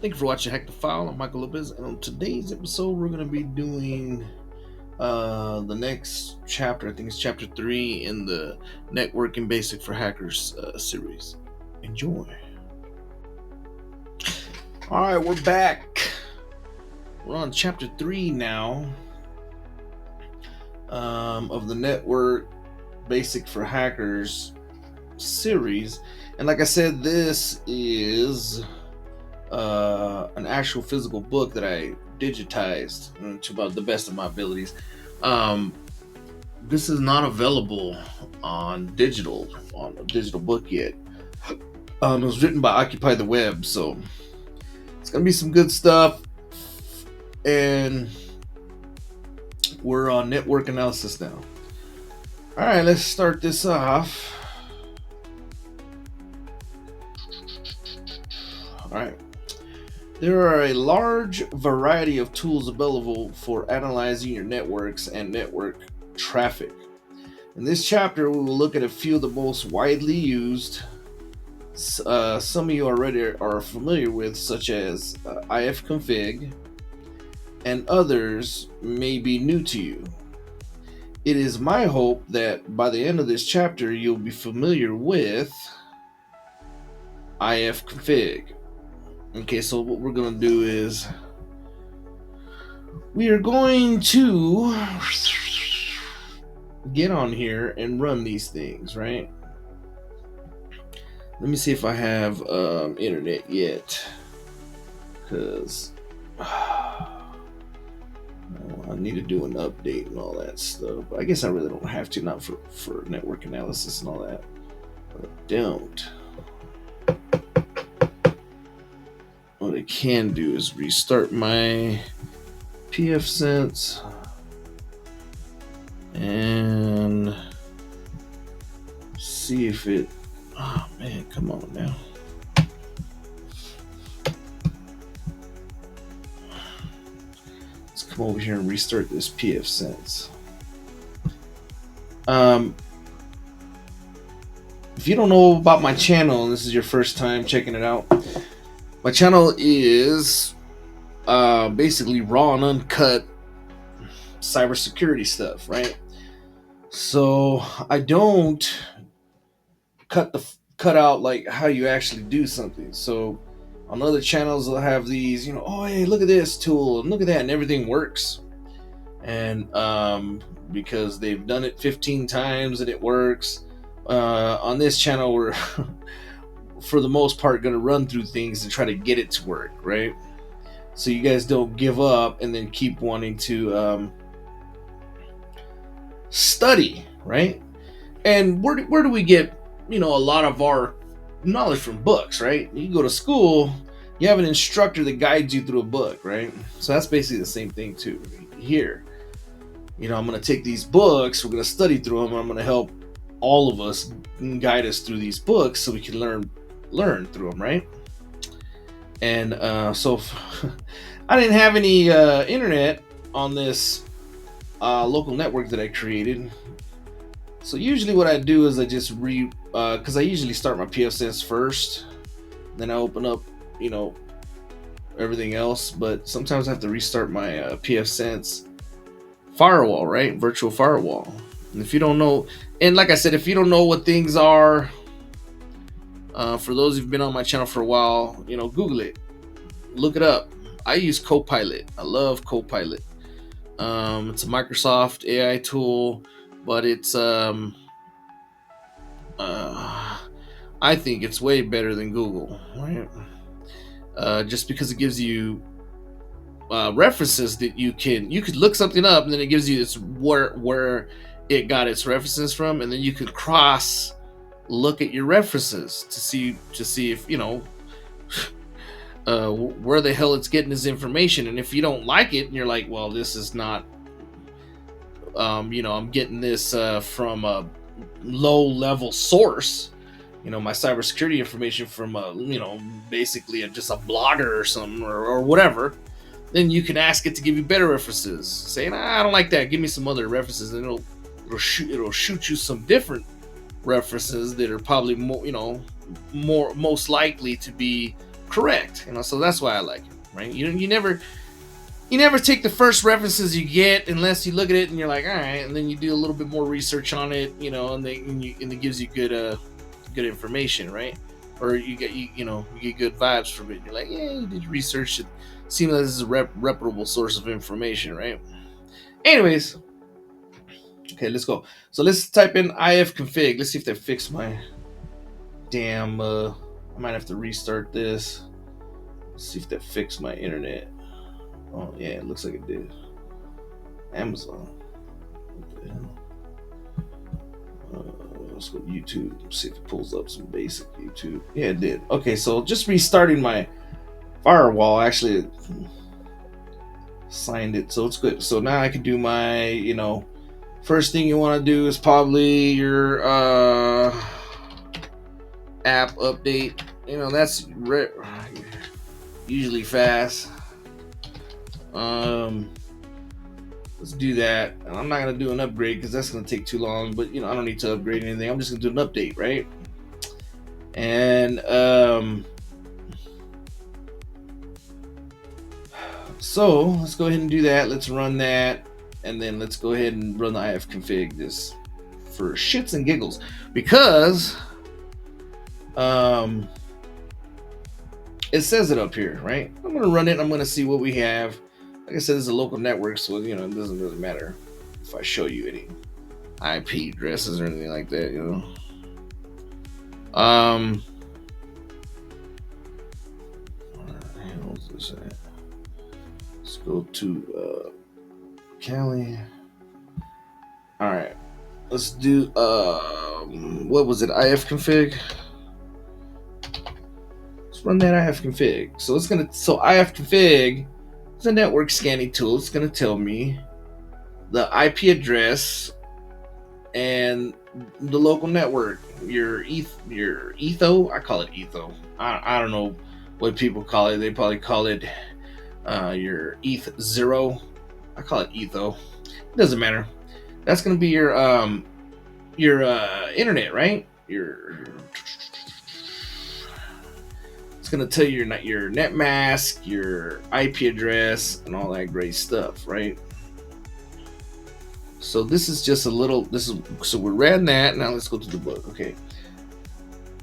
Thank you for watching Hack the File. I'm Michael Lopez, and on today's episode, we're going to be doing the next chapter. I think it's chapter 3 in the Networking Basic for Hackers series. Enjoy. All right, we're back. We're on chapter 3 now of the Network Basic for Hackers series. And like I said, this is an actual physical book that I digitized to about the best of my abilities. This is not available on a digital book yet. It was written by Occupy the Web, so it's gonna be some good stuff. And we're on network analysis now. All right, let's start this off. All right. There are a large variety of tools available for analyzing your networks and network traffic. In this chapter, we will look at a few of the most widely used. Some of you already are familiar with, such as ifconfig, and others may be new to you. It is my hope that by the end of this chapter, you'll be familiar with ifconfig. Okay, so what we're going to do is we are going to get on here and run these things, right? Let me see if I have internet yet, because I need to do an update and all that stuff. But I guess I really don't have to, not for network analysis and all that. But I don't. What I can do is restart my pfSense and see if it. Oh man, come on now. Let's come over here and restart this pfSense. If you don't know about my channel and this is your first time checking it out, my channel is basically raw and uncut cybersecurity stuff, right? So I don't cut out like how you actually do something. So on other channels they'll have these, oh hey, look at this tool and look at that, and everything works. And because they've done it 15 times and it works, on this channel we're for the most part going to run through things and try to get it to work, right? So you guys don't give up and then keep wanting to study, right? And where do we get a lot of our knowledge? From books, right? You go to school, you have an instructor that guides you through a book, right? So that's basically the same thing too here. I'm going to take these books, we're going to study through them, and I'm going to help all of us guide us through these books so we can learn through them, right? And so I didn't have any internet on this local network that I created. So usually what I do is I just because I usually start my pfSense first, then I open up everything else. But sometimes I have to restart my pfSense firewall, right? Virtual firewall. And if you don't know, and like I said, if you don't know what things are, for those who've been on my channel for a while, Google it, look it up. I use Copilot. I love Copilot. It's a Microsoft AI tool, but it's I think it's way better than Google, right? Just because it gives you references that you could look something up, and then it gives you this where it got its references from, and then you could cross look at your references to see if where the hell it's getting this information. And if you don't like it and you're like, well, this is not I'm getting this from a low level source, my cybersecurity information from basically just a blogger or something or whatever, then you can ask it to give you better references, saying, I don't like that, give me some other references, and it'll shoot you some different references that are probably most likely to be correct. So that's why I like it, right? You never take the first references you get unless you look at it and you're like, all right, and then you do a little bit more research on it, and it gives you good information, right? Or you get you get good vibes from it. You're like, yeah, you did research. It seems like this is a reputable source of information, right? Anyways, okay, let's go. So let's type in ifconfig. Let's see if that fixed my damn. I might have to restart this. Let's see if that fixed my internet. Oh yeah, it looks like it did. Amazon. What the hell? Let's go to YouTube. See if it pulls up some basic YouTube. Yeah, it did. Okay, so just restarting my firewall actually signed it, so it's good. So now I can do my, first thing you want to do is probably your app update. That's usually fast. Let's do that. And I'm not gonna do an upgrade because that's gonna take too long. But I don't need to upgrade anything. I'm just gonna do an update, right? And so let's go ahead and do that. Let's run that, and then let's go ahead and run the ifconfig this for shits and giggles because it says it up here, right? I'm gonna run it. I'm gonna see what we have. Like I said, this is a local network, so it doesn't really matter if I show you any IP addresses or anything like that, Where the hell is this at? Let's go to Cali. All right, let's do what was it? ifconfig. Let's run that ifconfig. So ifconfig. It's a network scanning tool. It's going to tell me the IP address and the local network. Your etho. I call it etho. I don't know what people call it. They probably call it your eth0. I call it etho. It doesn't matter. That's going to be your internet, right? It's going to tell you your net mask, your IP address, and all that great stuff, right? So this is just so we ran that. Now let's go to the book. Okay.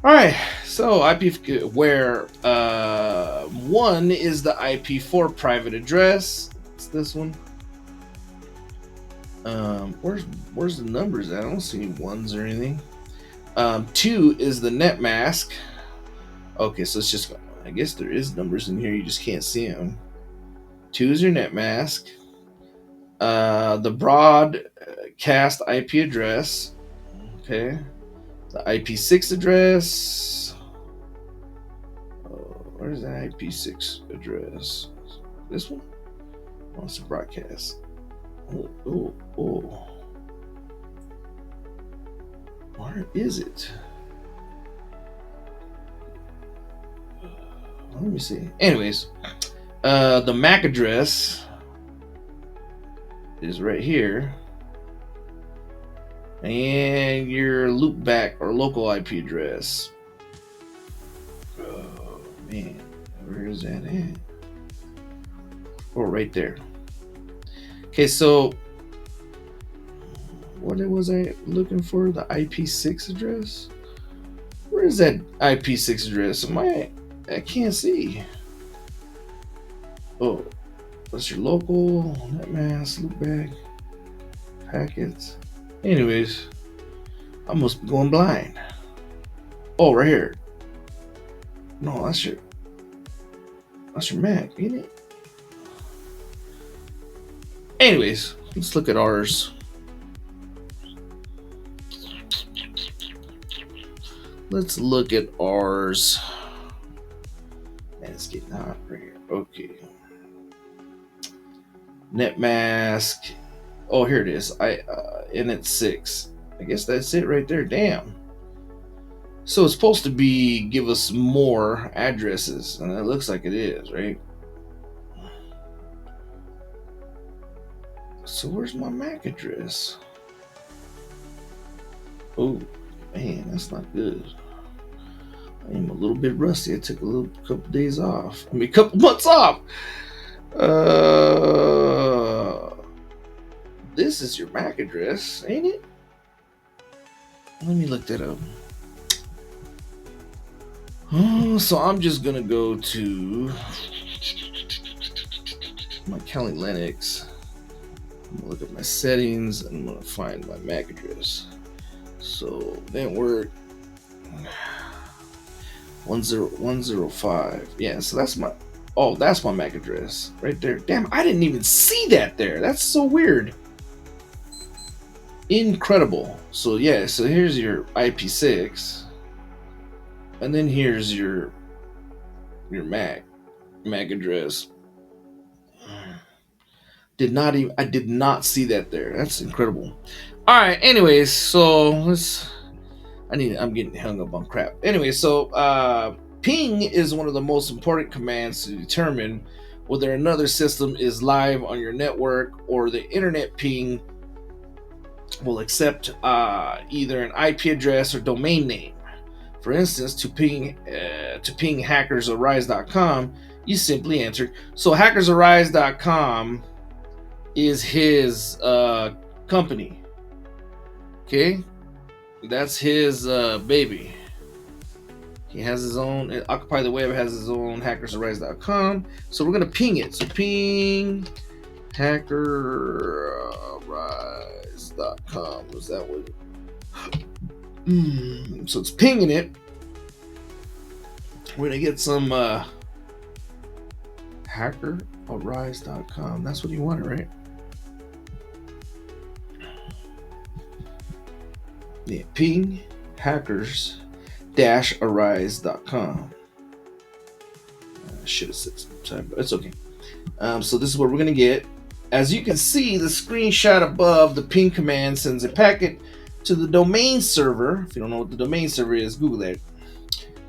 All right. So where 1 is the IP4 private address. It's this one. Where's the numbers at? I don't see any ones or anything. 2 is the net mask. Okay, so it's just, I guess there is numbers in here, you just can't see them. 2 is your net mask. The broadcast IP address. Okay. The IP6 address. Where's the IP6 address? This one? Oh, it's a broadcast. Oh. Where is it? Let me see. Anyways, the MAC address is right here, and your loopback or local IP address. Oh man, where is that at? Oh, right there. Okay, so what was I looking for? The IP6 address? Where is that IP6 address? I can't see. Oh, that's your local netmask, loopback, packets. Anyways, I must be going blind. Oh, right here. No, that's your Mac, ain't it? Anyways, let's look at ours. Let's look at ours. Man, it's getting hot right here. Okay. Netmask. Oh, here it is. And it's 6. I guess that's it right there. Damn. So it's supposed to give us more addresses, and it looks like it is, right? So where's my MAC address? Oh, man, that's not good. I am a little bit rusty. I took a couple days off. I mean, a couple months off. This is your MAC address, ain't it? Let me look that up. So I'm just gonna go to my Kali Linux. I'm gonna look at my settings and I'm gonna find my MAC address. So network 10105. Yeah, so that's my MAC address right there. Damn, I didn't even see that there. That's so weird. Incredible. So yeah, so here's your IP6. And then here's your MAC address. I did not see that there. That's incredible. All right. Anyways, so I'm getting hung up on crap. Anyway, so ping is one of the most important commands to determine whether another system is live on your network, or the internet ping will accept either an IP address or domain name. For instance, to ping hackersarise.com, you simply enter. So hackersarise.com is his company. Okay, that's his baby. He has his own. Occupy the Web has his own hackersarise.com. So we're gonna ping it. So ping hackersarise.com. Was that what? So it's pinging it. We're gonna get some hackersarise.com. That's what you wanted, right? Yeah, ping hackers-arise.com. I should have said something, but it's okay. So this is what we're gonna get. As you can see, the screenshot above, the ping command sends a packet to the domain server. If you don't know what the domain server is, Google that.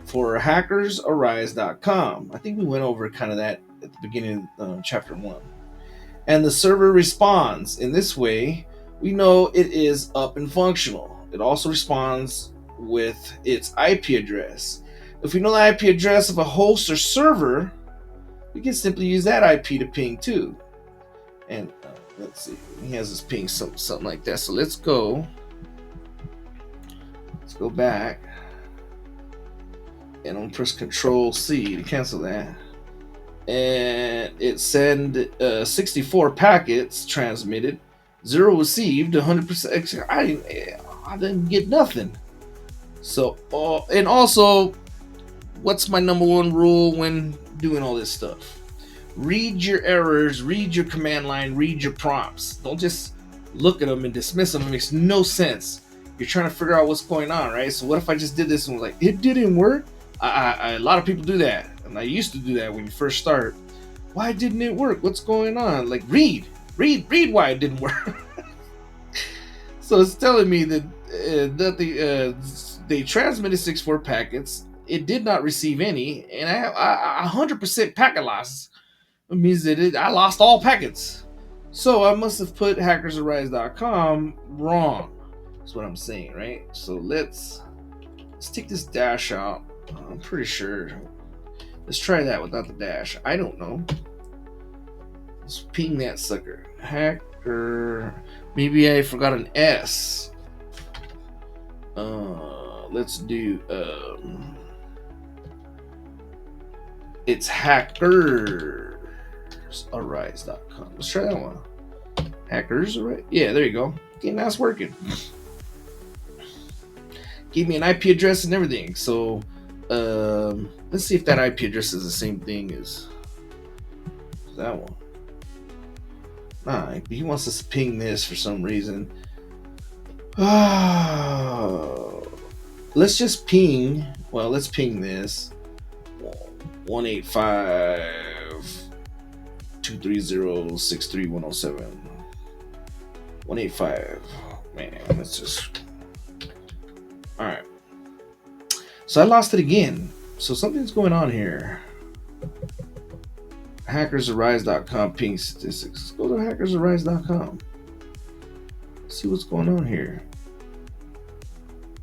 For hackersarise.com. I think we went over kind of that at the beginning of chapter 1. And the server responds. In this way, we know it is up and functional. It also responds with its IP address. If we know the IP address of a host or server, we can simply use that IP to ping too. And let's see, he has this ping something like that. So let's go back, and I'm gonna press Control C to cancel that. And it send 64 packets transmitted, 0 received, 100%. I didn't get nothing. So, and also, what's my number one rule when doing all this stuff? Read your errors, read your command line, read your prompts. Don't just look at them and dismiss them. It makes no sense. You're trying to figure out what's going on, right? So what if I just did this and was like, it didn't work? A lot of people do that, and I used to do that when you first start. Why didn't it work? What's going on? Like, read why it didn't work. So it's telling me that they transmitted 64 packets. It did not receive any, and I have 100% packet loss. It means that I lost all packets. So I must have put hackersarise.com wrong. That's what I'm saying, right? So let's take this dash out. I'm pretty sure. Let's try that without the dash. I don't know. Let's ping that sucker. Hacker. Maybe I forgot an S. Let's do. It's hackersarise.com. Let's try that one. Hackers, right? Yeah, there you go. Okay, now it's working. Gave me an IP address and everything. So, let's see if that IP address is the same thing as that one. Nah, he wants us to ping this for some reason. Let's just ping. Well, let's ping this. 185.230.63107. 185. Man, let's just. All right. So I lost it again. So something's going on here. Hackersarise.com ping statistics. Let's go to hackersarise.com. See what's going on here.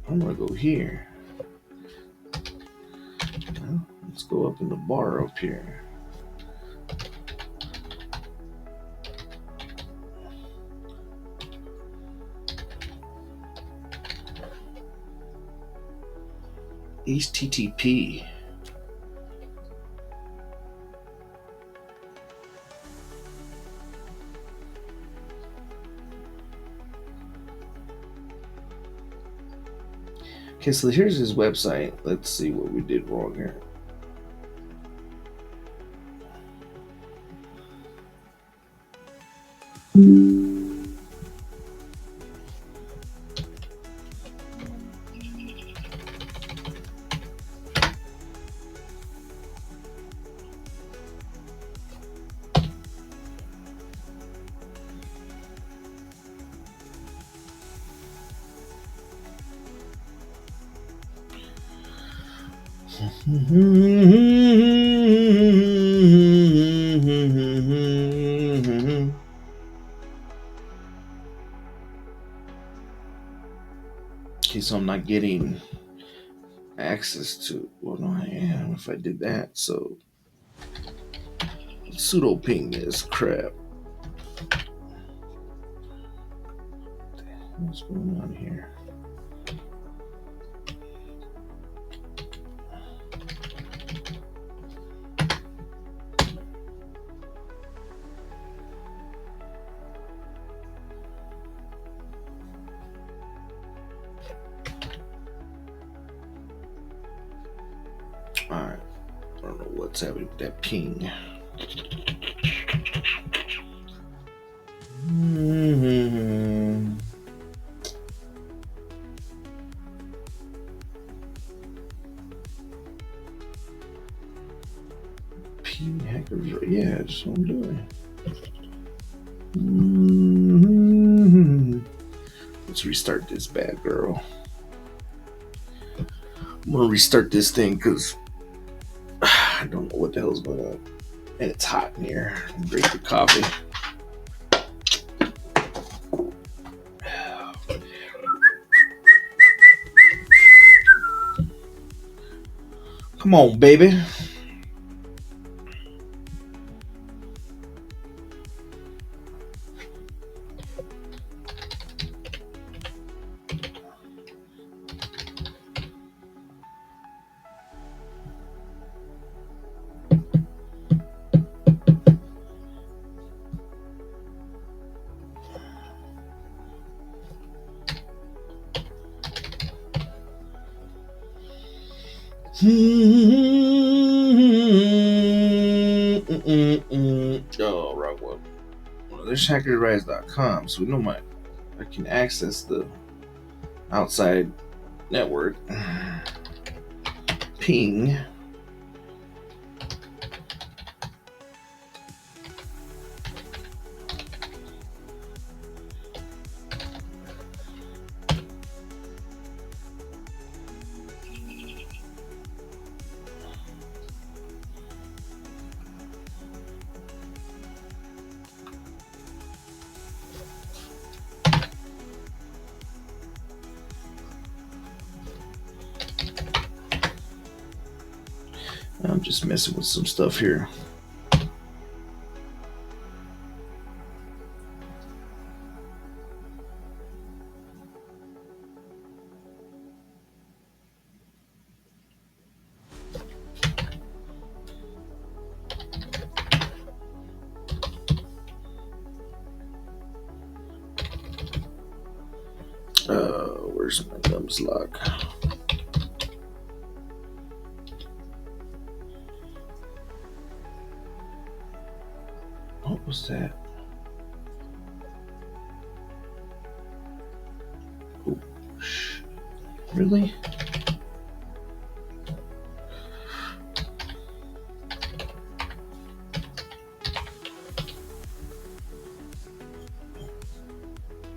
I'm gonna go here. Let's go up in the bar up here. HTTP. Okay, so here's his website. Let's see what we did wrong here. Okay, so I'm not getting access to. Well, no, I am if I did that. So pseudo ping is crap. What's going on here? Alright. I don't know what's happening with that ping. Ping hackers. Yeah, that's what I'm doing. Let's restart this bad girl. I'm gonna restart this thing because I don't know what the hell's going on. And it's hot in here. Drink the coffee. Come on, baby. Oh, wrong one. Well, there's HackTheFile.com, so we know I can access the outside network. Ping. I'm just messing with some stuff here. Where's my thumbs lock? What was that? Oh, really?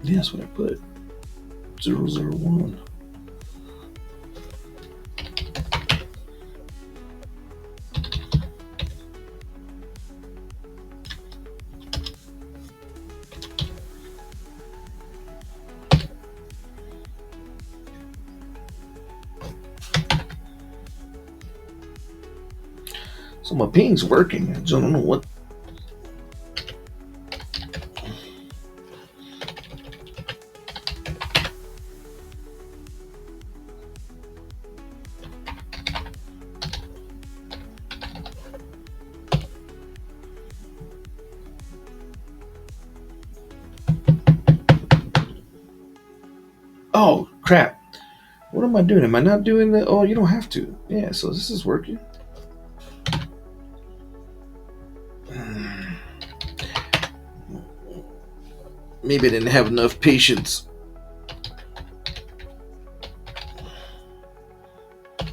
Yeah, that's what I put. 001. So my ping's working. I just don't know what. Oh crap! What am I doing? Am I not doing that? Oh, you don't have to. Yeah. So this is working. Maybe I didn't have enough patience. Let's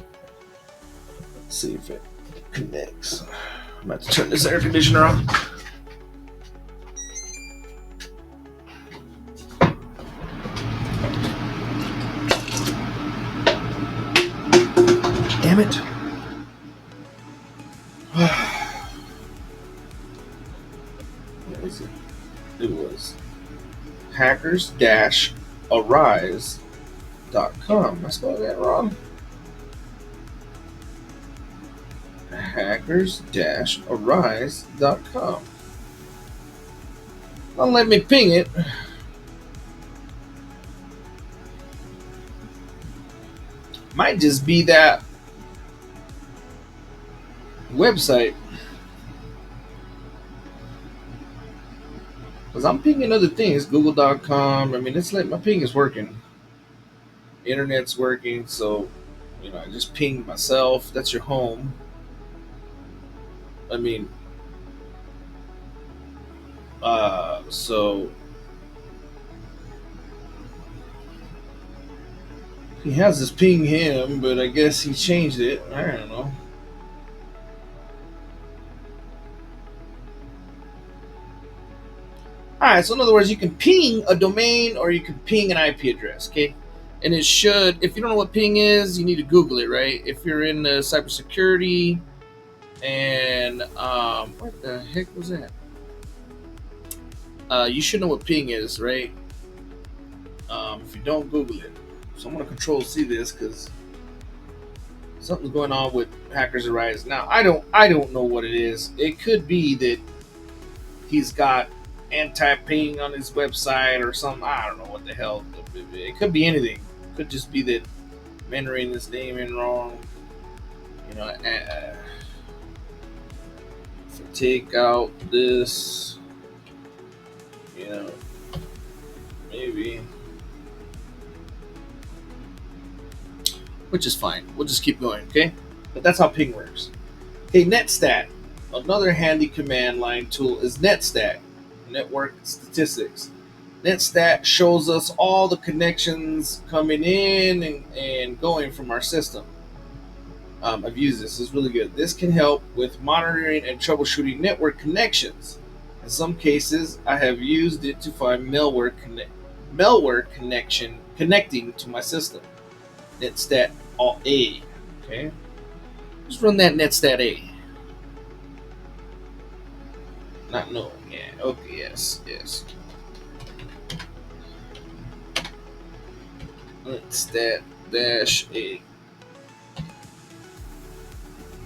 see if it connects. I'm about to turn this air conditioner on. Damn it. What was it? It was hackers-arise.com. I spelled that wrong. hackers-arise.com. Don't let me ping it. Might just be that website. Because I'm pinging other things. Google.com. I mean, it's like my ping is working. Internet's working. So, I just pinged myself. That's your home. I mean, so he has this ping him, but I guess he changed it. I don't know. Alright, so in other words, you can ping a domain or you can ping an IP address, okay? And it should, if you don't know what ping is, you need to Google it, right? If you're in cybersecurity and, what the heck was that? You should know what ping is, right? If you don't, Google it. So I'm going to Control C this because something's going on with Hackers Arise. Now, I don't know what it is. It could be that he's got anti-ping on his website or something. I don't know what the hell. It could be anything. It could just be that I'm entering this name in wrong. If I take out this, maybe, which is fine. We'll just keep going, okay? But that's how ping works. Okay, netstat. Another handy command line tool is netstat, network statistics. Netstat shows us all the connections coming in and going from our system. I've used this. It's really good. This can help with monitoring and troubleshooting network connections. In some cases, I have used it to find malware connecting to my system. Netstat A. Okay, let's run that netstat A. Not no. Yeah. Okay. Yes. Netstat -A.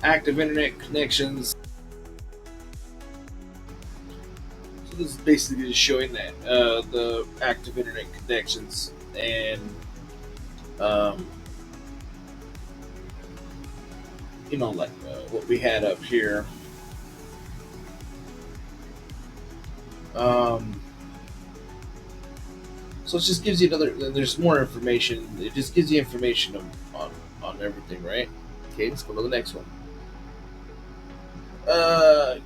Active internet connections. So this is basically just showing that the active internet connections and what we had up here. So it just gives you another. There's more information. It just gives you information on everything, right? Okay, let's go to the next one.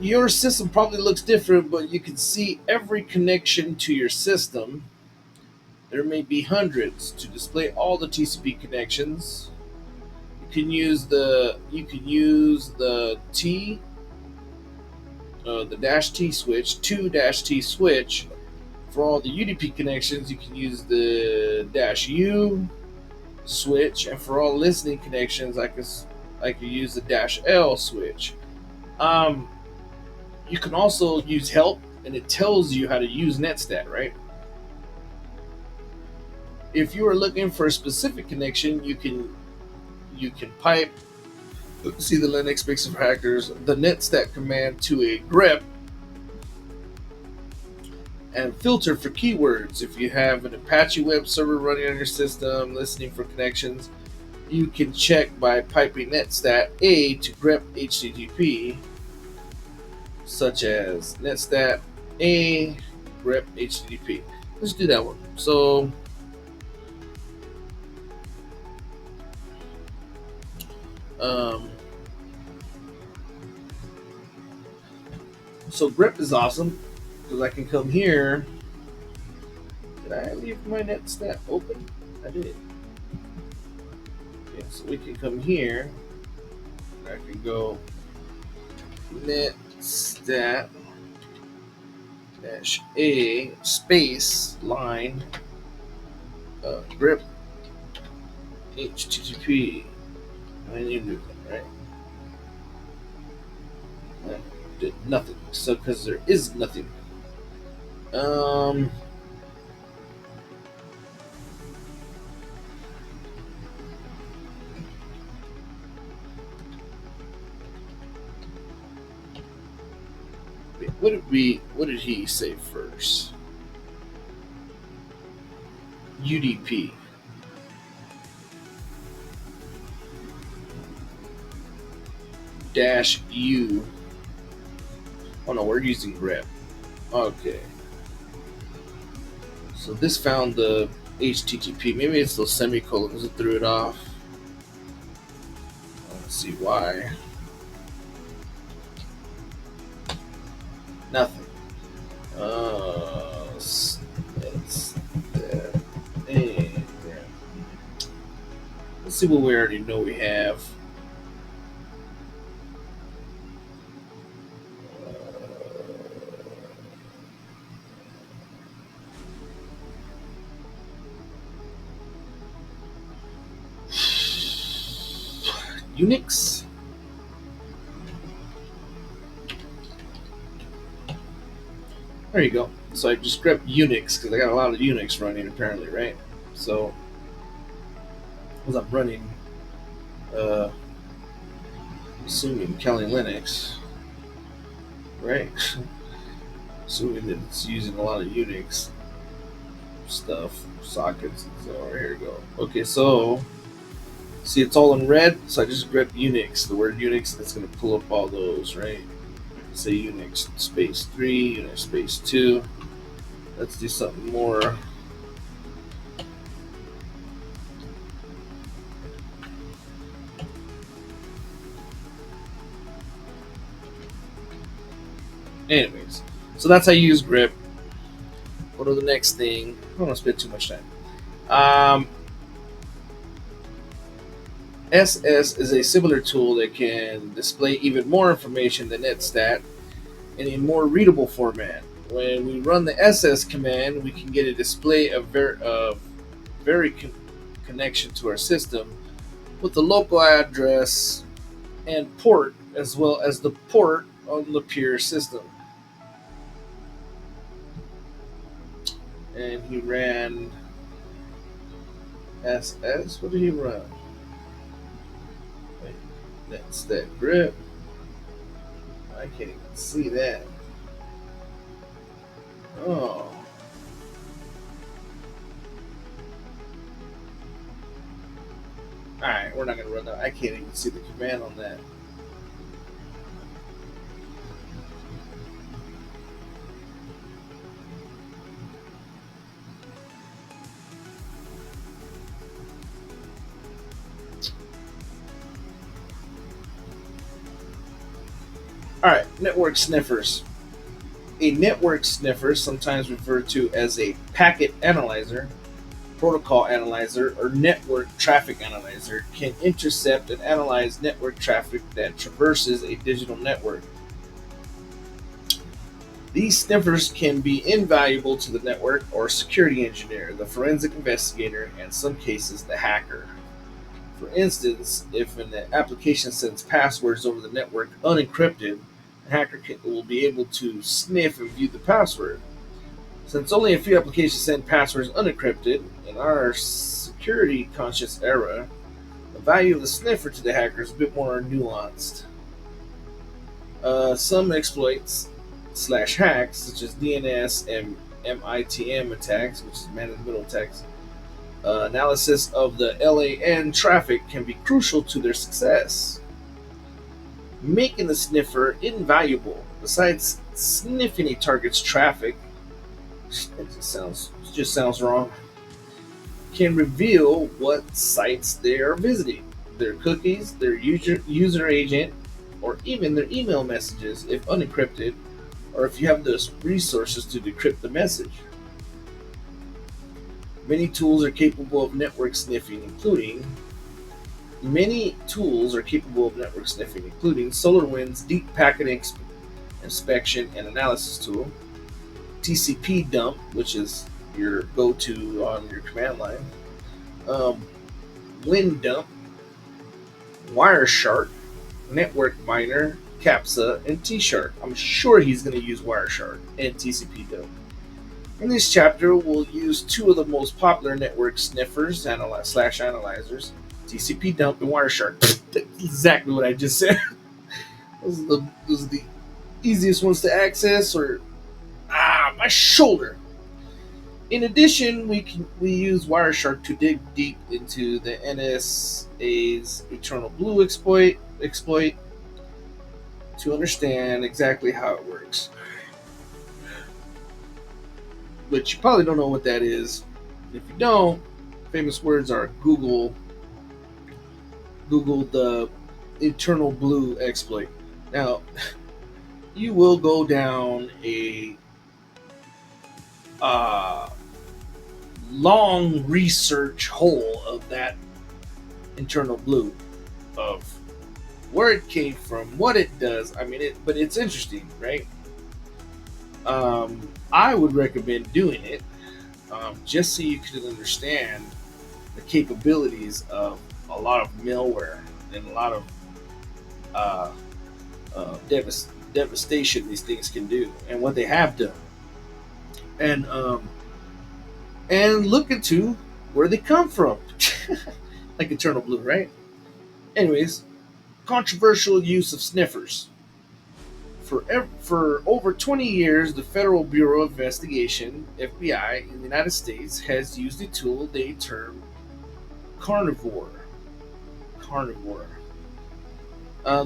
Your system probably looks different, but you can see every connection to your system. There may be hundreds. To display all the TCP connections, you can use the T, the -T switch, 2-T switch. For all the UDP connections, you can use the -U switch, and for all listening connections, I could use the -L switch. You can also use help, and it tells you how to use netstat, right? If you are looking for a specific connection, you can pipe See the Linux makes for hackers, the netstat command to a grep, and filter for keywords. If you have an Apache web server running on your system, listening for connections, you can check by piping netstat A to grep HTTP, such as netstat A grep HTTP. Let's do that one. Um, so grep is awesome because I can come here. Did I leave my netstat open? I did. Okay, so we can come here. I can go netstat dash a space line grep HTTP. I need to do that, right? That did nothing. So because there is nothing. Um. What did he say first? UDP. Dash U. Oh no, we're using grep. Okay. So this found the HTTP. Maybe it's those semicolons that threw it off. Let's see why. Nothing. Let's see what we already know we have. Unix. There you go. So I just grabbed Unix because I got a lot of Unix running apparently, right? So as I'm running, assuming Kali Linux, right? Assuming that it's using a lot of Unix stuff, sockets, and so here we go. Okay, so see it's all in red, so I just grabbed Unix, the word Unix, and it's gonna pull up all those, right? Say Unix space 3, Unix space 2. Let's do something more. Anyways, so that's how you use grep. Go to the next thing. I don't want to spend too much time. SS is a similar tool that can display even more information than netstat in a more readable format. When we run the SS command, we can get a display of very connection to our system with the local address and port, as well as the port on the peer system. And he ran SS. What did he run? Wait, that's that grip. I can't even see that. Oh. Alright, we're not going to run that. I can't even see the command on that. Alright, network sniffers. A network sniffer, sometimes referred to as a packet analyzer, protocol analyzer, or network traffic analyzer, can intercept and analyze network traffic that traverses a digital network. These sniffers can be invaluable to the network or security engineer, the forensic investigator, and in some cases the hacker. For instance, if an application sends passwords over the network unencrypted, the hacker will be able to sniff and view the password. Since only a few applications send passwords unencrypted, in our security conscious era, the value of the sniffer to the hacker is a bit more nuanced. Some exploits slash hacks, such as DNS and MITM attacks, which is man in the middle attacks, analysis of the LAN traffic can be crucial to their success, making the sniffer invaluable. Besides sniffing a target's traffic, it just sounds wrong, can reveal what sites they are visiting, their cookies, their user agent, or even their email messages if unencrypted, or if you have the resources to decrypt the message. Many tools are capable of network sniffing, including SolarWinds Deep Packet Inspection and Analysis Tool, TCP Dump, which is your go-to on your command line, WinDump, Wireshark, Network Miner, CAPTCHA, and T-Shark. I'm sure he's going to use Wireshark and TCP Dump. In this chapter, we'll use two of the most popular network sniffers slash analyzers, TCP Dump and Wireshark. That's exactly what I just said. Those are the easiest ones to access, or my shoulder. In addition, we use Wireshark to dig deep into the NSA's Eternal Blue exploit to understand exactly how it works. But you probably don't know what that is. If you don't, famous words are Google the Eternal Blue exploit. Now, you will go down a long research hole of that Internal Blue, of where it came from, what it does. But it's interesting, right? I would recommend doing it, just so you can understand the capabilities of a lot of malware and a lot of devastation these things can do, and what they have done, and look into where they come from, like Eternal Blue, right? Anyways, controversial use of sniffers. For over 20 years, the Federal Bureau of Investigation, FBI, in the United States has used a tool they term Carnivore.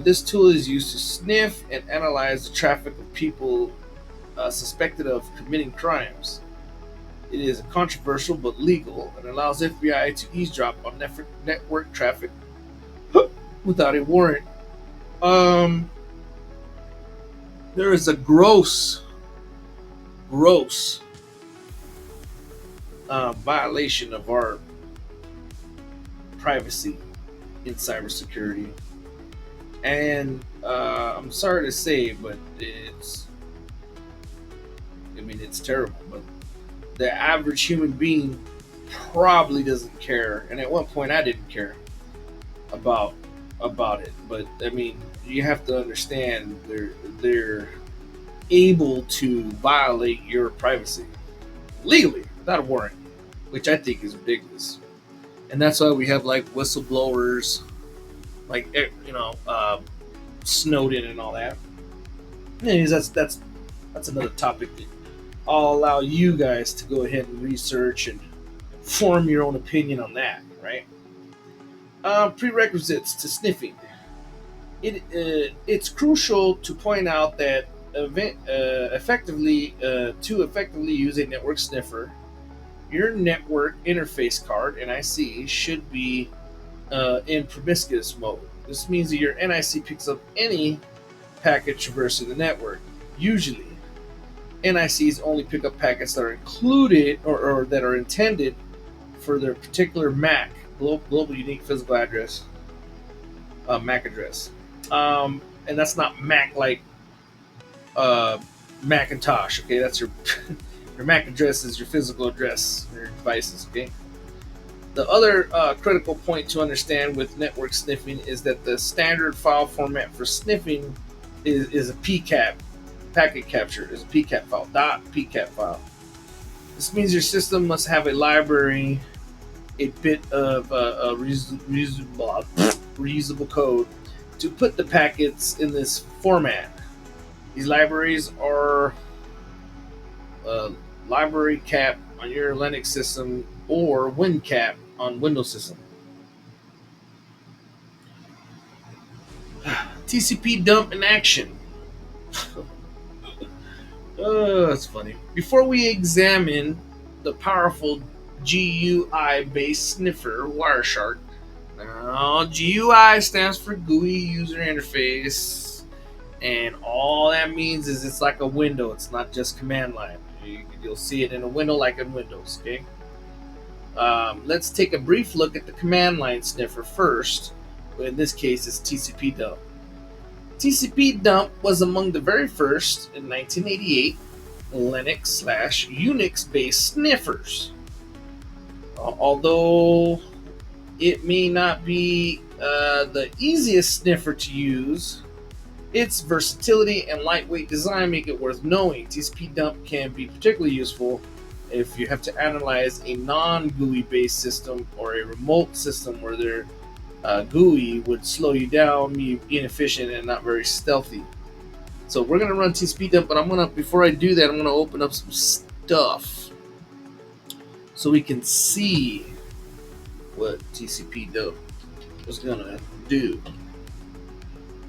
This tool is used to sniff and analyze the traffic of people suspected of committing crimes. It is controversial but legal and allows FBI to eavesdrop on network traffic without a warrant. There is a gross violation of our privacy in cybersecurity, and I'm sorry to say, but it's terrible. But the average human being probably doesn't care, and at one point I didn't care about it. But you have to understand they're able to violate your privacy legally without a warrant, which I think is ridiculous. And that's why we have like whistleblowers, like Snowden and all that. Anyways, that's another topic that I'll allow you guys to go ahead and research and form your own opinion on that, right? Prerequisites to sniffing. It's crucial to point out that to effectively use a network sniffer, your network interface card (NIC) should be in promiscuous mode. This means that your NIC picks up any packet traversing the network. Usually, NICs only pick up packets that are included or that are intended for their particular MAC, global unique physical address, MAC address. And that's not Mac like Macintosh. Okay, that's your your MAC address is your physical address, your devices. Okay. The other critical point to understand with network sniffing is that the standard file format for sniffing is a PCAP. Packet capture is a PCAP file. .pcap file. This means your system must have a library a bit of reusable code to put the packets in this format. These libraries are library cap on your Linux system or WinCap on Windows system. TCP dump in action. That's funny. Before we examine the powerful GUI based sniffer Wireshark, now GUI stands for GUI user interface, and all that means is it's like a window. It's not just command line. You'll see it in a window like in Windows. Okay. Let's take a brief look at the command line sniffer first. In this case, it's TCP dump. TCP dump was among the very first in 1988 Linux/Unix based sniffers. Although it may not be the easiest sniffer to use, its versatility and lightweight design make it worth knowing. TCP dump can be particularly useful if you have to analyze a non-GUI based system or a remote system where their GUI would slow you down, be inefficient, and not very stealthy. So we're gonna run TCP dump, but before I do that, I'm gonna open up some stuff so we can see what TCP dump is gonna do.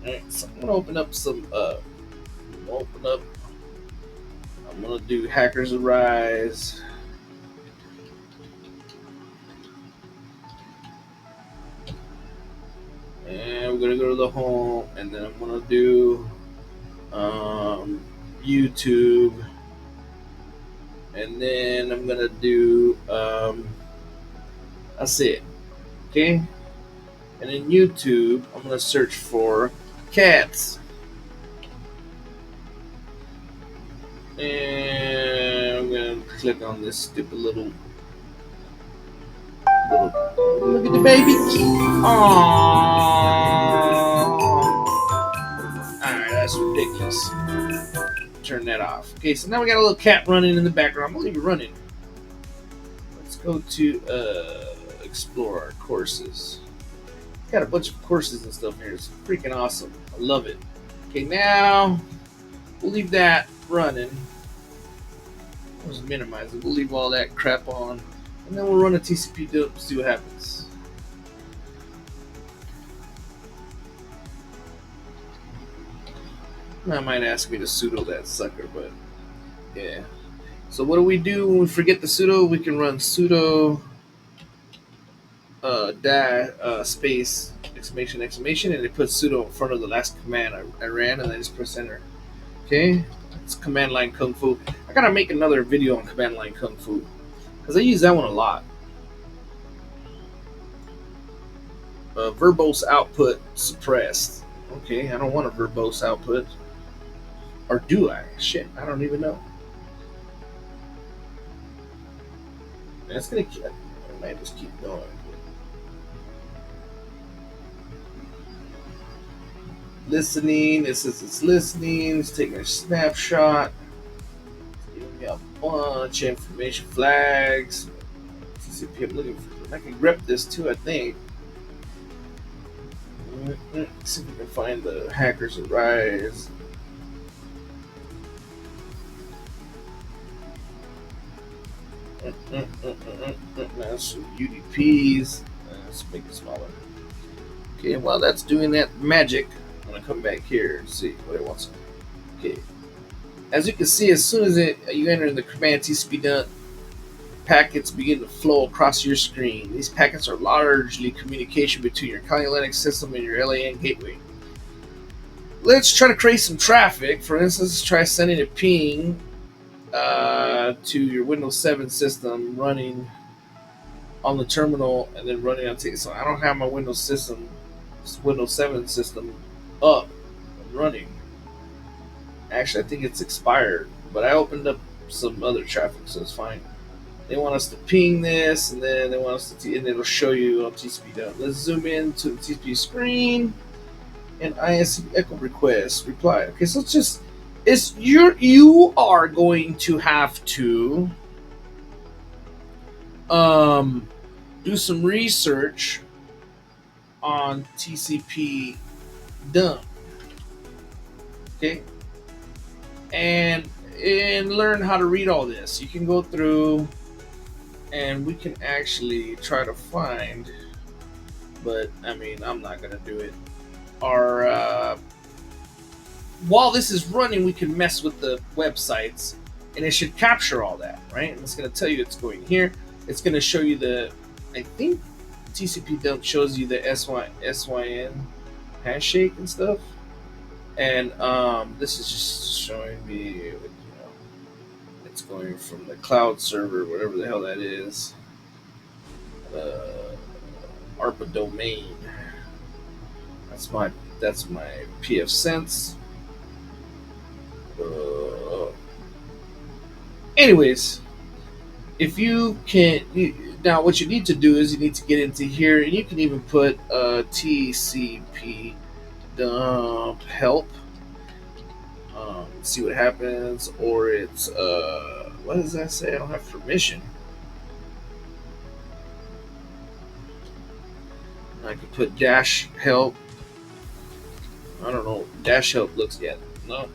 Alright, so I'm gonna open up some I'm gonna do Hackers Arise. And we're gonna go to the home, and then I'm gonna do YouTube, and then I'm gonna do that's it. Okay, and in YouTube I'm gonna search for cats, and I'm gonna click on this stupid little look at the baby. Aww. Alright, that's ridiculous. Turn that off. Okay, so now we got a little cat running in the background. I'm gonna leave it running. Let's go to explore our courses. Got a bunch of courses and stuff here. It's freaking awesome. I love it. Okay, now we'll leave that running. Let's minimize it. We'll leave all that crap on. And then we'll run a TCP dump, see what happens. I might ask me to sudo that sucker, but yeah. So what do we do when we forget the sudo? We can run sudo space exclamation, and it puts sudo in front of the last command I ran, and then just press enter. Okay, it's command line kung fu. I gotta make another video on command line kung fu because I use that one a lot. Verbose output suppressed. Okay, I don't want a verbose output. Or do I? Shit, I don't even know. That's gonna keep. I might just keep going. Listening. It says it's listening. It's taking a snapshot. It's giving me a bunch of information flags. I'm looking for. I can grep this too, I think. Let's see if we can find the Hackers Arise. That's some UDPs. Let's make it smaller. Okay, while that's doing that magic, I'm gonna come back here and see what it wants. Okay, as you can see, as soon as you enter the command TCP dump, packets begin to flow across your screen. These packets are largely communication between your Kali Linux system and your LAN gateway. Let's try to create some traffic. For instance, try sending a ping to your Windows 7 system running on the terminal and then running on T. So I don't have my Windows 7 system up and running. Actually, I think it's expired, but I opened up some other traffic, so it's fine. They want us to ping this, and then they want us to, and it'll show you on TCP dump. Let's zoom in to the TCP screen, and ISC echo request reply. Okay, so you are going to have to do some research on TCP dump, okay, and learn how to read all this. You can go through and we can actually try to find, but I mean, I'm not gonna do it. Our while this is running, we can mess with the websites, and it should capture all that, right? And it's gonna tell you it's going here. It's gonna show you the, I think TCP dump shows you the SYN handshake and stuff. And this is just showing me, it's going from the cloud server, whatever the hell that is, ARPA domain. That's my PF sense. Anyways, if you can now, what you need to do is you need to get into here, and you can even put TCP dump help. See what happens, or it's what does that say? I don't have permission. I could put dash help. I don't know. Dash help looks yet. No,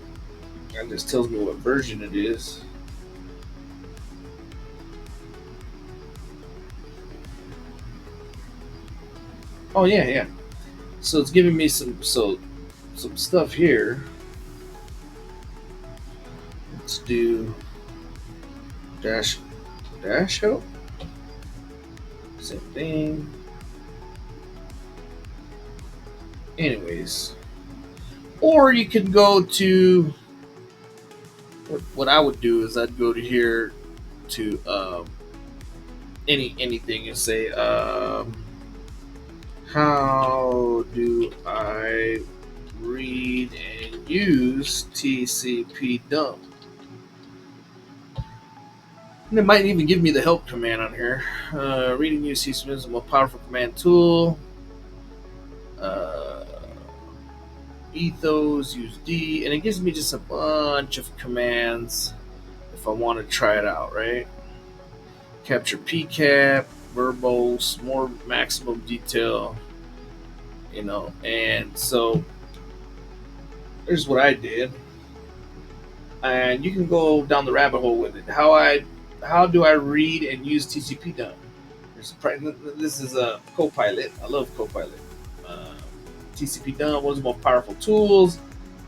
that just tells me what version it is. Oh yeah, yeah. So it's giving me some stuff here. Let's do dash help. Same thing. Anyways, or you can go to what I would do is I'd go to here to anything and say how do I read and use TCP dump? And it might even give me the help command on here. Read and use TCP is the most powerful command tool. Ethos, use D, and it gives me just a bunch of commands if I want to try it out, right? Capture PCAP, verbose, more maximum detail, and so here's what I did. And you can go down the rabbit hole with it. How do I read and use TCP dump? This is a Copilot. I love Copilot. TCP dump, one of the most powerful tools.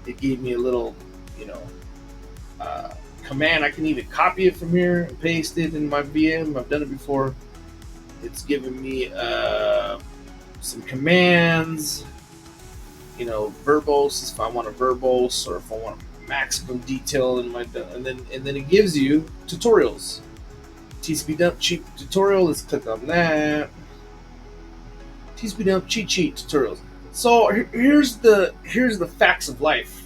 It gave me a little, command. I can even copy it from here and paste it in my VM. I've done it before. It's giving me some commands. Verbose if I want a verbose, or if I want maximum detail in my, and then it gives you tutorials. TCP dump cheat tutorial. Let's click on that. TCP dump cheat sheet tutorials. So here's the facts of life,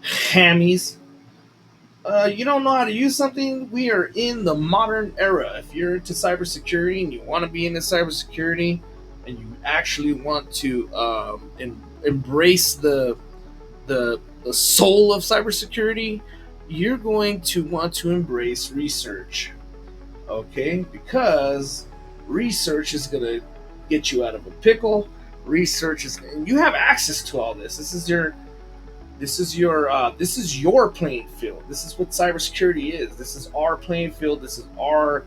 hammies. You don't know how to use something? We are in the modern era. If you're into cybersecurity and you want to be into cybersecurity, and you actually want to embrace the soul of cybersecurity, you're going to want to embrace research, okay? Because research is going to get you out of a pickle. Research is, and you have access to all this. This is your playing field. This is what cybersecurity is. This is our playing field. This is our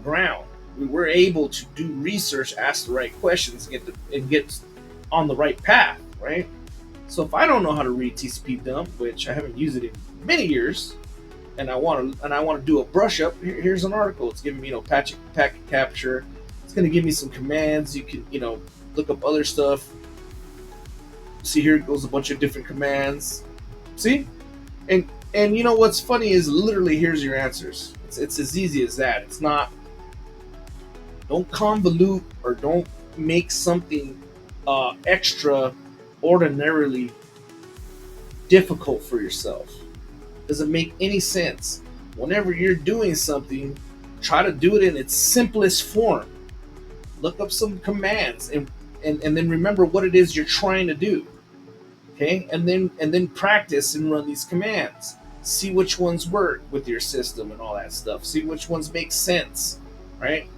ground. We're able to do research, ask the right questions, and get on the right path, right? So if I don't know how to read TCP dump, which I haven't used it in many years, and I want to do a brush up, here's an article. It's giving me packet capture. It's going to give me some commands. You can look up other stuff. See, here goes a bunch of different commands. See, and what's funny is literally here's your answers. It's as easy as that. It's not. Don't convolute or don't make something extra ordinarily difficult for yourself. Doesn't make any sense. Whenever you're doing something, try to do it in its simplest form. Look up some commands and then remember what it is you're trying to do. Okay, and then practice and run these commands. See which ones work with your system and all that stuff. See which ones make sense, right?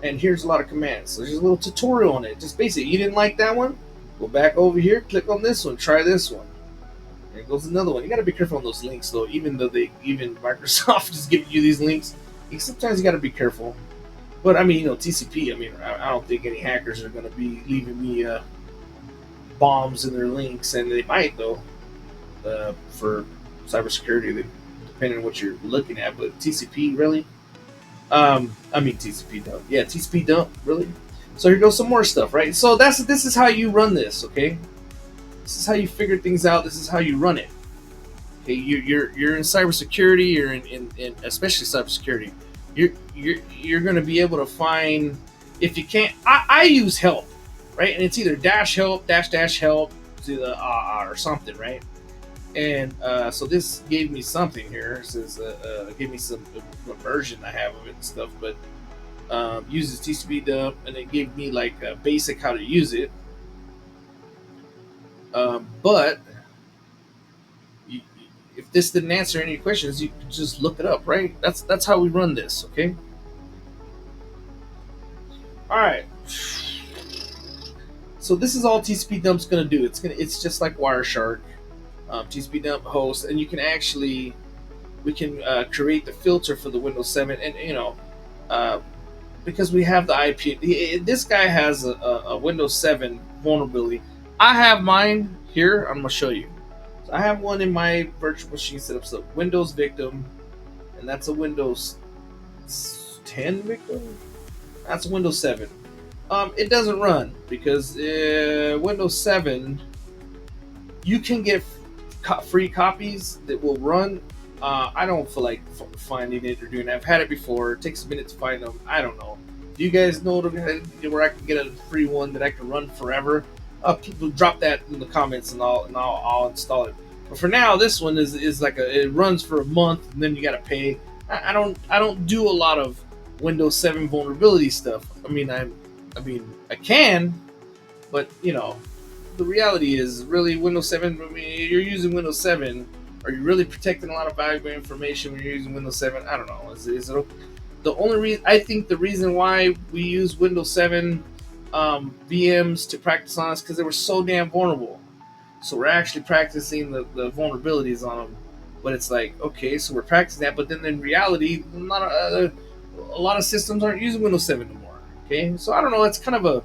And here's a lot of commands. So there's a little tutorial on it. Just basic. You didn't like that one? Go back over here, click on this one, try this one. There goes another one. You got to be careful on those links, though. Even though even Microsoft is giving you these links, sometimes you got to be careful. But I mean, TCP. I mean, I don't think any hackers are going to be leaving me bombs in their links, and they might though for cybersecurity, depending on what you're looking at. But TCP, really? I mean TCP dump. Yeah, TCP dump, really. So here goes some more stuff, right? So this is how you run this, okay? This is how you figure things out. This is how you run it. Okay, you're in cybersecurity. You're in especially cybersecurity. You're going to be able to find, if you can't. I use help, right? And it's either dash help, dash help to the or something, right? And so this gave me something here. It says gave me some version I have of it and stuff, but uses TCP dump, and it gave me like a basic how to use it. But if this didn't answer any questions, you can just look it up, right? That's how we run this, okay? All right. So this is all TCP dump's gonna do. It's just like Wireshark, TCP dump host, and you can actually we can create the filter for the Windows 7, and because we have the IP. This guy has a Windows 7 vulnerability. I have mine here. I'm gonna show you. So I have one in my virtual machine set up. So Windows victim, and that's a Windows 10 victim. That's Windows 7. It doesn't run because Windows 7, you can get free copies that will run. I don't feel like finding it or doing it. I've had it before. It takes a minute to find them. I don't know. Do you guys know where I can get a free one that I can run forever? People drop that in the comments, and I'll install it. But for now, this one is like it runs for a month, and then you got to pay. I don't do a lot of Windows 7 vulnerability stuff. I mean I can, but the reality is really Windows 7. I mean, you're using Windows 7. Are you really protecting a lot of valuable information when you're using Windows 7? I don't know. Is it the only reason? I think the reason why we use Windows 7 VMs to practice on is because they were so damn vulnerable. So we're actually practicing the vulnerabilities on them. But it's like, okay, so we're practicing that, but then in reality, a lot of systems aren't using Windows 7 anymore. Okay, so I don't know. It's kind of a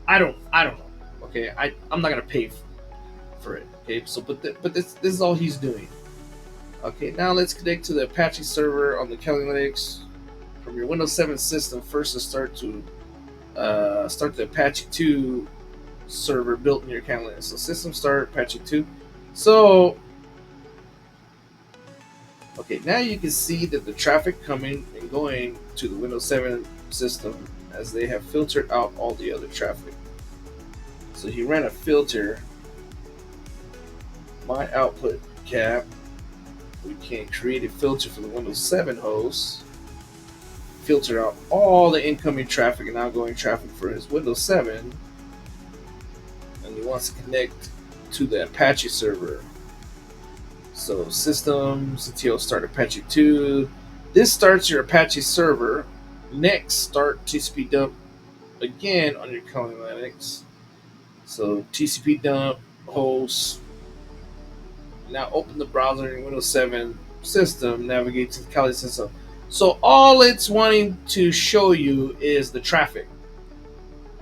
I don't know. Okay, I'm not gonna pay for it. Okay, so but this is all he's doing. Okay, now let's connect to the Apache server on the Kali Linux from your Windows 7 system. First, to start the Apache 2 server built in your Kali Linux. So system start Apache 2. So okay, now you can see that the traffic coming and going to the Windows 7 system, as they have filtered out all the other traffic. So he ran a filter. My output cap. We can create a filter for the Windows 7 host. Filter out all the incoming traffic and outgoing traffic for his Windows 7. And he wants to connect to the Apache server. So system CTO start Apache 2. This starts your Apache server. Next, start TCP dump again on your Kali Linux. So TCP dump host. Now open the browser in your Windows 7 system. Navigate to the Kali system. So all it's wanting to show you is the traffic.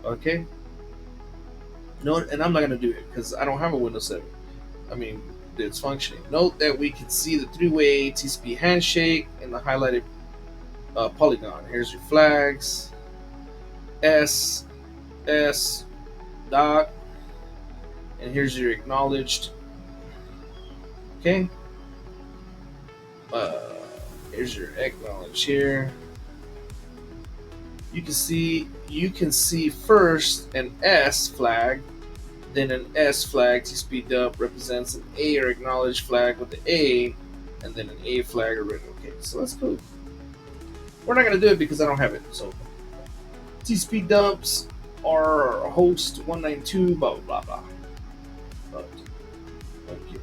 Okay. No, and I'm not going to do it because I don't have a Windows 7. I mean, it's functioning. Note that we can see the three-way TCP handshake in the highlighted polygon. Here's your flags. S dot, and here's your acknowledged. Okay. Here's your acknowledge here. You can see first an S flag, then an S flag. TCP dump represents an A or acknowledge flag with the A, and then an A flag or written. Okay, so that's cool. We're not gonna do it because I don't have it. So TCP dumps are host 192 blah blah blah. But, okay.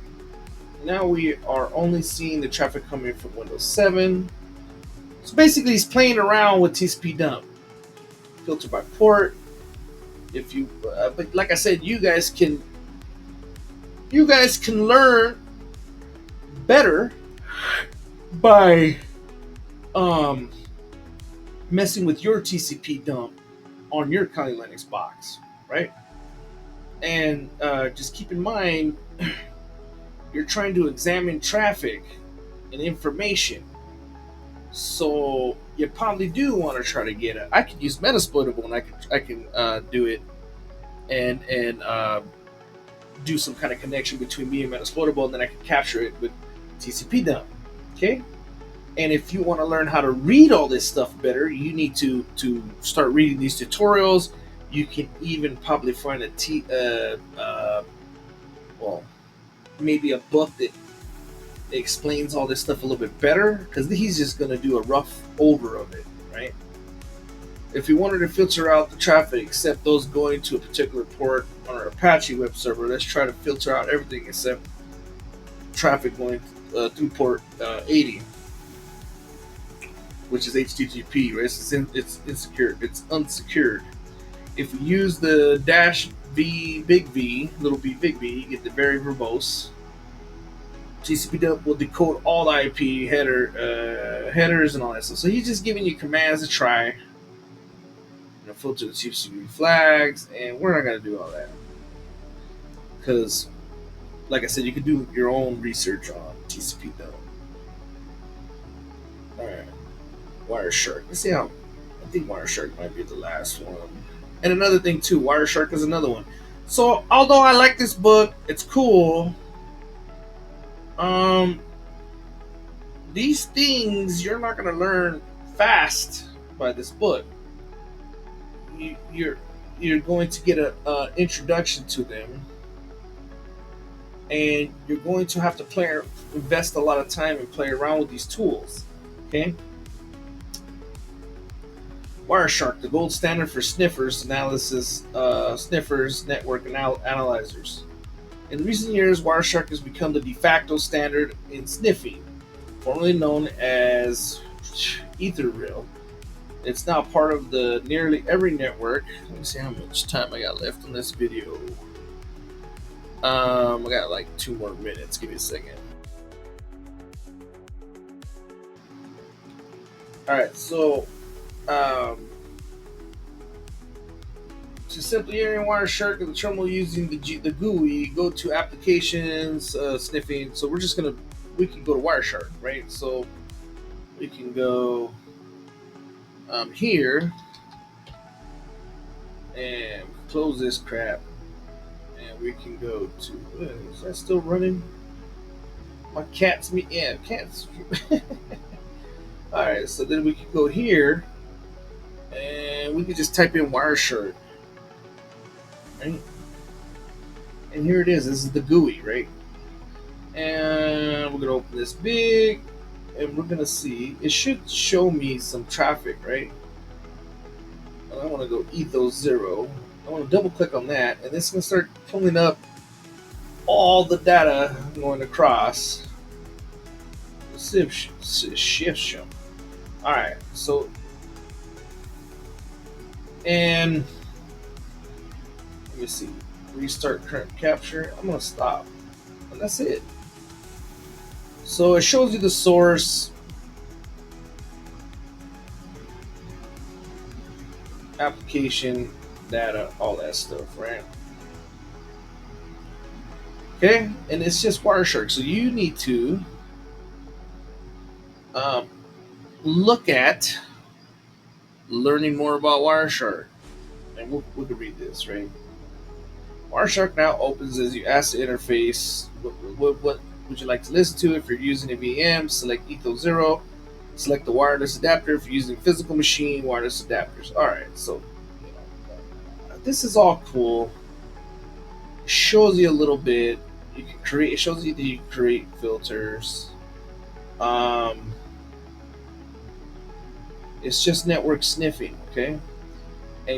Now we are only seeing the traffic coming from Windows 7. So basically, he's playing around with TCP dump, filter by port. If you, but like I said, you guys can learn better by um, messing with your TCP dump on your Kali Linux box, right? And just keep in mind, you're trying to examine traffic and information. So you probably do want to try to get it. I could use Metasploitable, and I can do it and do some kind of connection between me and Metasploitable, and then I can capture it with TCP dump. Okay. And if you want to learn how to read all this stuff better, you need to start reading these tutorials. You can even probably find well, maybe a book that explains all this stuff a little bit better, because he's just going to do a rough over of it, right? If you wanted to filter out the traffic except those going to a particular port on our Apache web server, let's try to filter out everything except traffic going through port 80, which is HTTP, right? It's insecure. It's unsecured. If you use the -v big V, little b big V, you get the very verbose. TCP dump will decode all the IP headers and all that stuff. So he's just giving you commands to try, filter the TCP flags, and we're not gonna do all that because, like I said, you can do your own research on TCP dump. All right, Wireshark. Let's see how. I think Wireshark might be the last one. And another thing too, Wireshark is another one. So although I like this book, it's cool. These things you're not going to learn fast by this book. You're going to get a introduction to them, and you're going to have to invest a lot of time and play around with these tools. Okay. Wireshark, the gold standard for sniffers analysis, sniffers network analyzers. In recent years, Wireshark has become the de facto standard in sniffing, formerly known as Etherreal. It's now part of the nearly every network. Let me see how much time I got left on this video. I got like 2 more minutes. Give me a second. All right, so to simply enter Wireshark in the terminal using the GUI, go to applications, sniffing. So we can go to Wireshark, right? So we can go here and close this crap, and we can go to. Is that still running? My cat's me. Yeah, cats. All right, so then we can go here, and we can just type in Wireshark. Right? And here it is. This is the GUI, right? And we're gonna open this big, and we're gonna see. It should show me some traffic, right? And I want to go ethos 0. I want to double click on that, and it's gonna start pulling up all the data going across. Shift show. All right, so and let me see. Restart current capture. I'm gonna stop, and that's it. So it shows you the source, application, data, all that stuff, right? Okay, and it's just Wireshark. So you need to look at learning more about Wireshark, and we can read this, right? Wireshark now opens as you ask the interface, what would you like to listen to? If you're using a VM, select Ethos 0. Select the wireless adapter if you're using physical machine wireless adapters. All right, so this is all cool. It shows you a little bit. You can create. It shows you that you can create filters. It's just network sniffing, okay?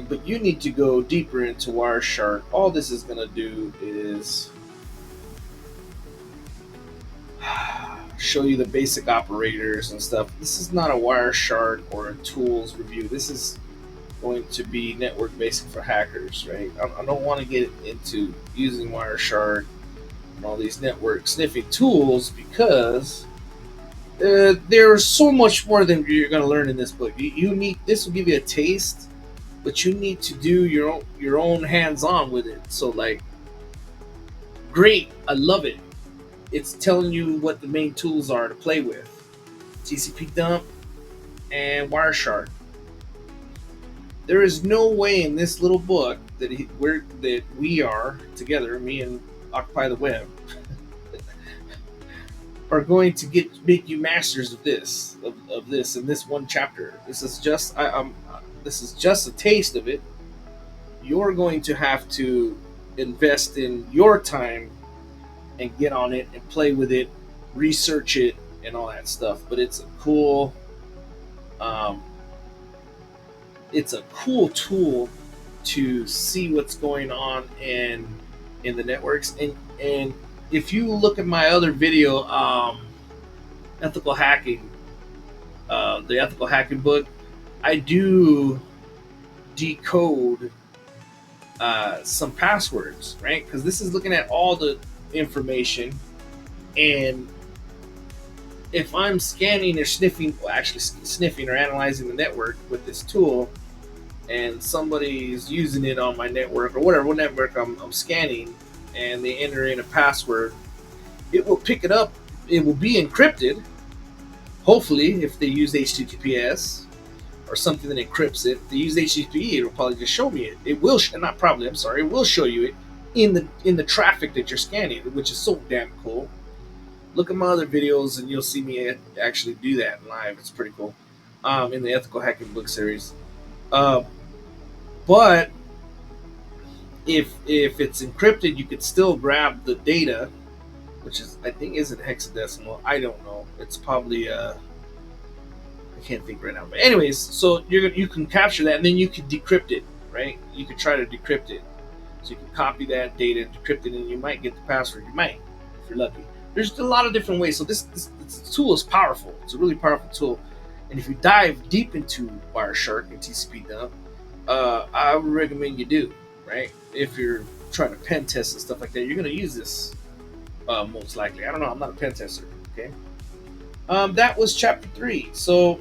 But you need to go deeper into Wireshark. All this is going to do is show you the basic operators and stuff. This is not a Wireshark or a tools review. This is going to be network basic for hackers, right? I don't want to get into using Wireshark and all these network sniffing tools because there's so much more than you're going to learn in this book. You need, this will give you a taste, but you need to do your own hands-on with it. So like, great, I love it. It's telling you what the main tools are to play with: TCP dump and Wireshark. There is no way in this little book that we are together, me and Occupy the Web, are going to make you masters of this in this one chapter. This is just this is just a taste of it. You're going to have to invest in your time and get on it and play with it, research it, and all that stuff. But um, it's a cool tool to see what's going on in the networks. And if you look at my other video, ethical hacking, the ethical hacking book, I do decode some passwords, right? Because this is looking at all the information, and if I'm scanning or sniffing, well, actually sniffing or analyzing the network with this tool, and somebody's using it on my network or whatever network I'm scanning, and they enter in a password, it will pick it up. It will be encrypted. Hopefully, if they use HTTPS or something that encrypts it, if they use HTTP, it'll probably just show me it. It will, not probably. I'm sorry. It will show you it in the traffic that you're scanning, which is so damn cool. Look at my other videos, and you'll see me actually do that live. It's pretty cool. In the ethical hacking book series. But if it's encrypted, you could still grab the data, which is, I think, isn't hexadecimal. I don't know. It's probably I can't think right now. But anyways, so you can capture that, and then you can decrypt it, right? You could try to decrypt it. So you can copy that data, decrypt it, and you might get the password. You might, if you're lucky. There's a lot of different ways. So this tool is powerful. It's a really powerful tool. And if you dive deep into Wireshark and TCP dump, I would recommend you do, right? If you're trying to pen test and stuff like that, you're going to use this most likely. I don't know. I'm not a pen tester. Okay. That was chapter 3. So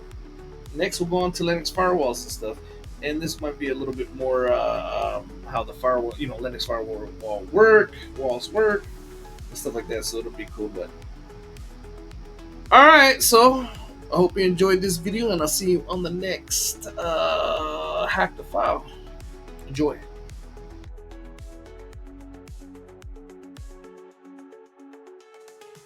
next we'll go on to Linux firewalls and stuff. And this might be a little bit more how the firewall, Linux firewall walls work, and stuff like that. So it'll be cool. But all right, so I hope you enjoyed this video, and I'll see you on the next Hack the File. Enjoy.